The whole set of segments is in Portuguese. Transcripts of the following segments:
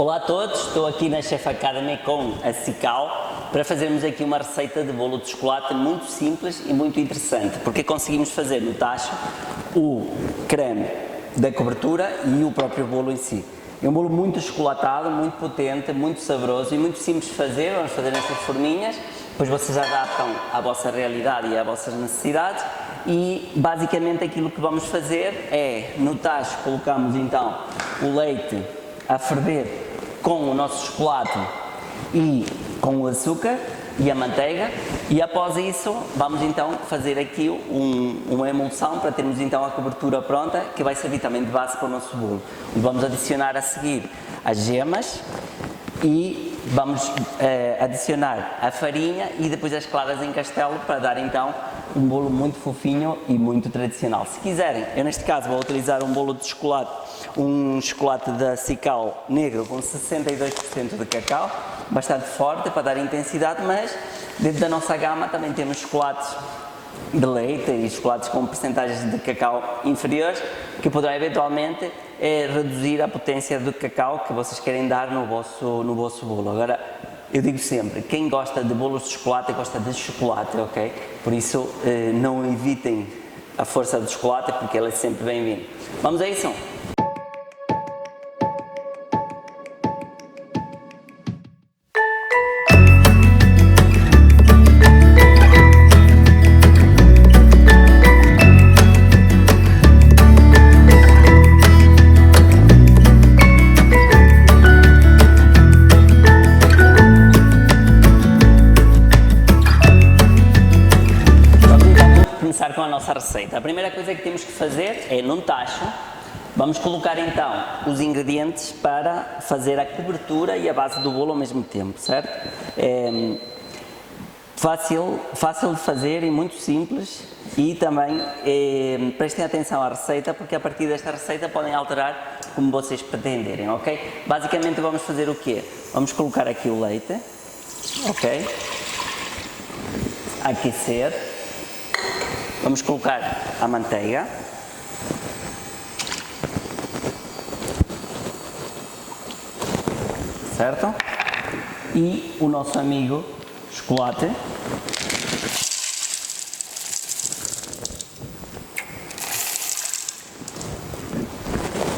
Olá a todos, estou aqui na Chef Academy com a Cical para fazermos aqui uma receita de bolo de chocolate muito simples e muito interessante, porque conseguimos fazer no tacho o creme da cobertura e o próprio bolo em si. É um bolo muito chocolatado, muito potente, muito saboroso e muito simples de fazer. Vamos fazer nestas forminhas, depois vocês adaptam à vossa realidade e às vossas necessidades. E basicamente aquilo que vamos fazer é, no tacho colocamos então o leite a ferver com o nosso chocolate e com o açúcar e a manteiga, e após isso vamos então fazer aqui uma emulsão para termos então a cobertura pronta, que vai servir também de base para o nosso bolo. Vamos adicionar a seguir as gemas e vamos adicionar a farinha e depois as claras em castelo para dar então um bolo muito fofinho e muito tradicional. Se quiserem, eu neste caso vou utilizar um bolo de chocolate, um chocolate da Cical negro com 62% de cacau, bastante forte para dar intensidade, mas dentro da nossa gama também temos chocolates de leite e chocolates com percentagens de cacau inferiores, que poderão eventualmente reduzir a potência do cacau que vocês querem dar no vosso bolo. Agora, eu digo sempre, quem gosta de bolos de chocolate gosta de chocolate, ok? Por isso, não evitem a força do chocolate, porque ele é sempre bem-vindo. Vamos a isso? Começar com a nossa receita. A primeira coisa que temos que fazer é, num tacho, vamos colocar então os ingredientes para fazer a cobertura e a base do bolo ao mesmo tempo, certo? É fácil de fazer e muito simples, e também prestem atenção à receita, porque a partir desta receita podem alterar como vocês pretenderem, ok? Basicamente vamos fazer o quê? Vamos colocar aqui o leite, ok? Aquecer. Vamos colocar a manteiga, certo? E o nosso amigo chocolate.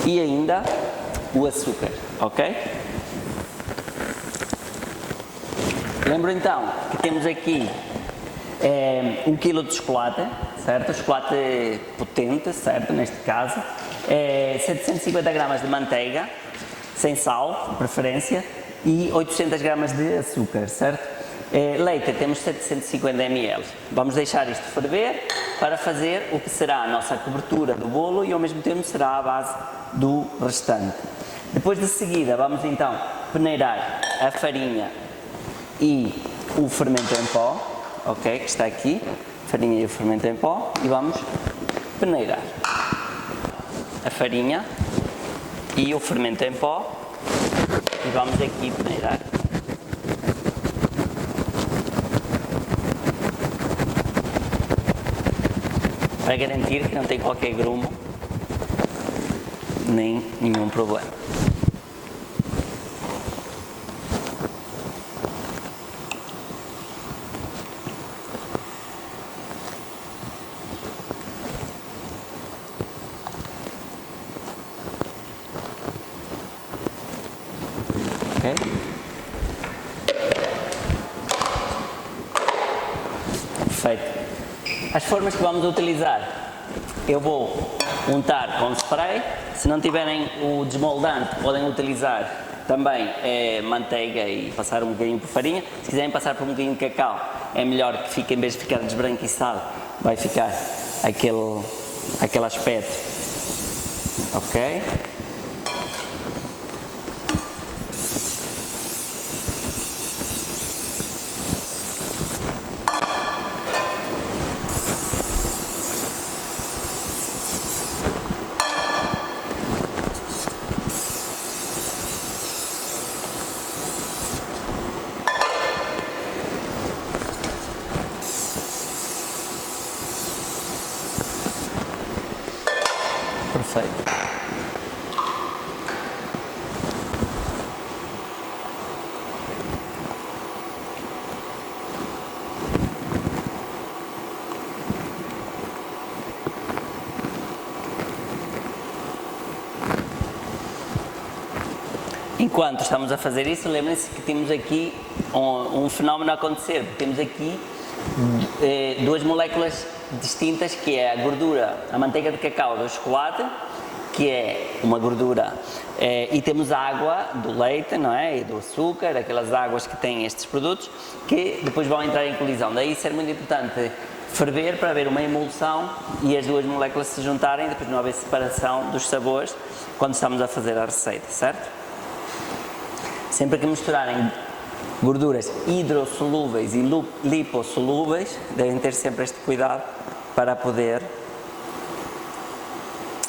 E ainda o açúcar, ok? Lembro então que temos aqui 1 kg de chocolate, certo? Chocolate potente, certo? Neste caso, 750 gramas de manteiga, sem sal, de preferência, e 800 gramas de açúcar, certo? Leite, temos 750 ml. Vamos deixar isto ferver para fazer o que será a nossa cobertura do bolo e ao mesmo tempo será a base do restante. Depois de seguida, vamos então peneirar a farinha e o fermento em pó, ok, que está aqui, farinha e o fermento em pó, e vamos peneirar a farinha e o fermento em pó e vamos aqui peneirar. Para garantir que não tem qualquer grumo nem nenhum problema. Okay. Perfeito. As formas que vamos utilizar, eu vou untar com spray. Se não tiverem o desmoldante, podem utilizar também manteiga e passar um bocadinho por farinha. Se quiserem passar por um bocadinho de cacau, é melhor que fique, em vez de ficar desbranquiçado, vai ficar aquele aspecto, ok? Perfeito. Enquanto estamos a fazer isso, lembrem-se que temos aqui um fenómeno a acontecer. Temos aqui duas moléculas distintas, que é a gordura, a manteiga de cacau do chocolate, que é uma gordura, e temos a água do leite, não é? E do açúcar, aquelas águas que têm estes produtos, que depois vão entrar em colisão. Daí ser muito importante ferver para haver uma emulsão e as duas moléculas se juntarem, depois não haver separação dos sabores quando estamos a fazer a receita, certo? Sempre que misturarem gorduras hidrossolúveis e lipossolúveis, devem ter sempre este cuidado para poder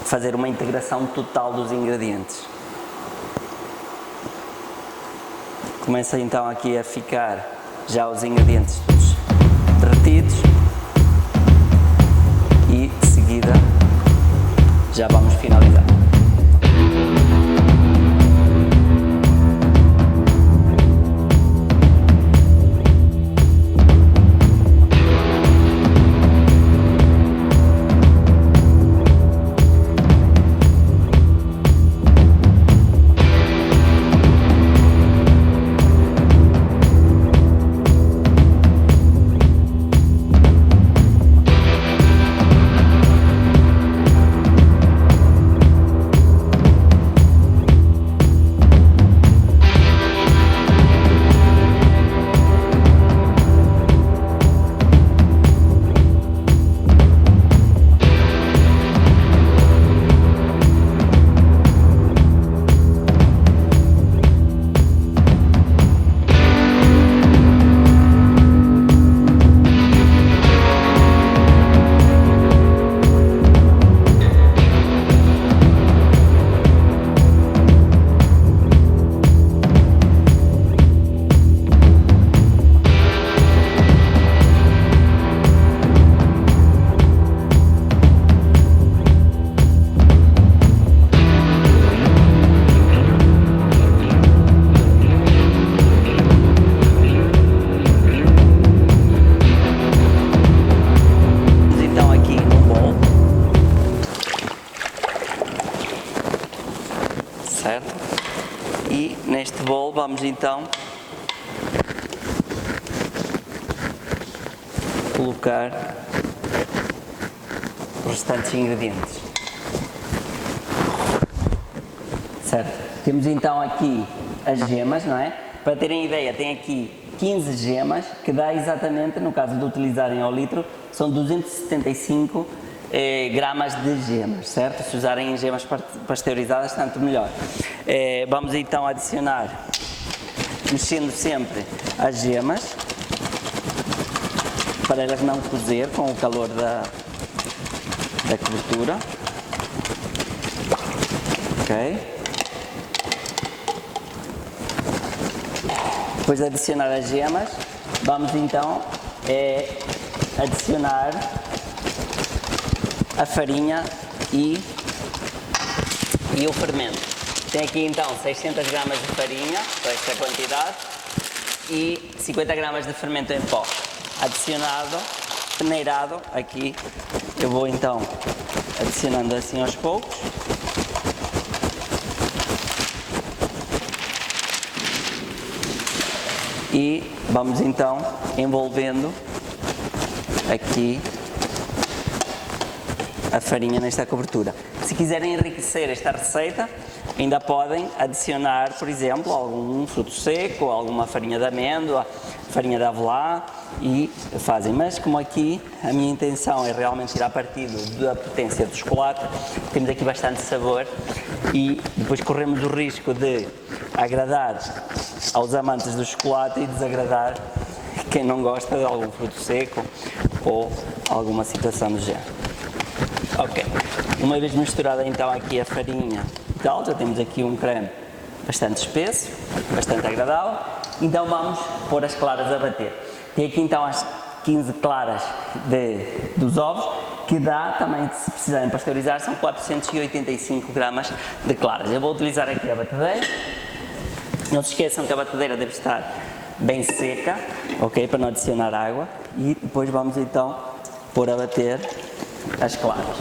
fazer uma integração total dos ingredientes. Começa então aqui a ficar já os ingredientes todos derretidos e de seguida já vamos finalizar. Certo? E neste bolo vamos então colocar os restantes ingredientes. Certo? Temos então aqui as gemas, não é? Para terem ideia, tem aqui 15 gemas, que dá exatamente, no caso de utilizarem ao litro, são 275 gramas de gemas, certo? Se usarem gemas pasteurizadas, tanto melhor. Vamos então adicionar, mexendo sempre as gemas, para elas não cozer com o calor da cobertura. Ok? Depois de adicionar as gemas, vamos então adicionar a farinha e o fermento. Tem aqui então 600 gramas de farinha, para esta quantidade, e 50 gramas de fermento em pó. Adicionado, peneirado, aqui eu vou então adicionando assim aos poucos. E vamos então envolvendo aqui a farinha nesta cobertura. Se quiserem enriquecer esta receita, ainda podem adicionar, por exemplo, algum fruto seco, alguma farinha de amêndoa, farinha de avelã, e fazem. Mas como aqui a minha intenção é realmente tirar partido da potência do chocolate, temos aqui bastante sabor e depois corremos o risco de agradar aos amantes do chocolate e desagradar quem não gosta de algum fruto seco ou alguma situação do género. Ok, uma vez misturada então aqui a farinha e tal, já temos aqui um creme bastante espesso, bastante agradável. Então vamos pôr as claras a bater. Tem aqui então as 15 claras dos ovos, que dá também, se precisarem pasteurizar, são 485 gramas de claras. Eu vou utilizar aqui a batedeira. Não se esqueçam que a batedeira deve estar bem seca, ok, para não adicionar água. E depois vamos então pôr a bater as claras.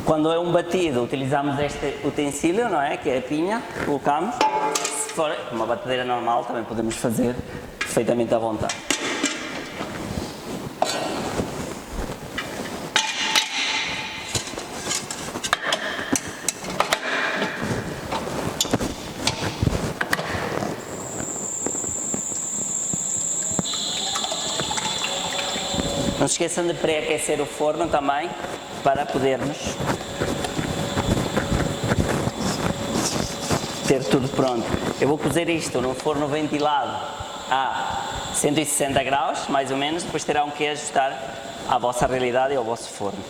Quando é um batido, utilizamos este utensílio, não é? Que é a pinha, colocamos. Se for uma batedeira normal, também podemos fazer perfeitamente à vontade. Não se esqueçam de pré-aquecer o forno também, para podermos ter tudo pronto. Eu vou cozer isto num forno ventilado a 160 graus, mais ou menos, depois terão que ajustar à vossa realidade e ao vosso forno.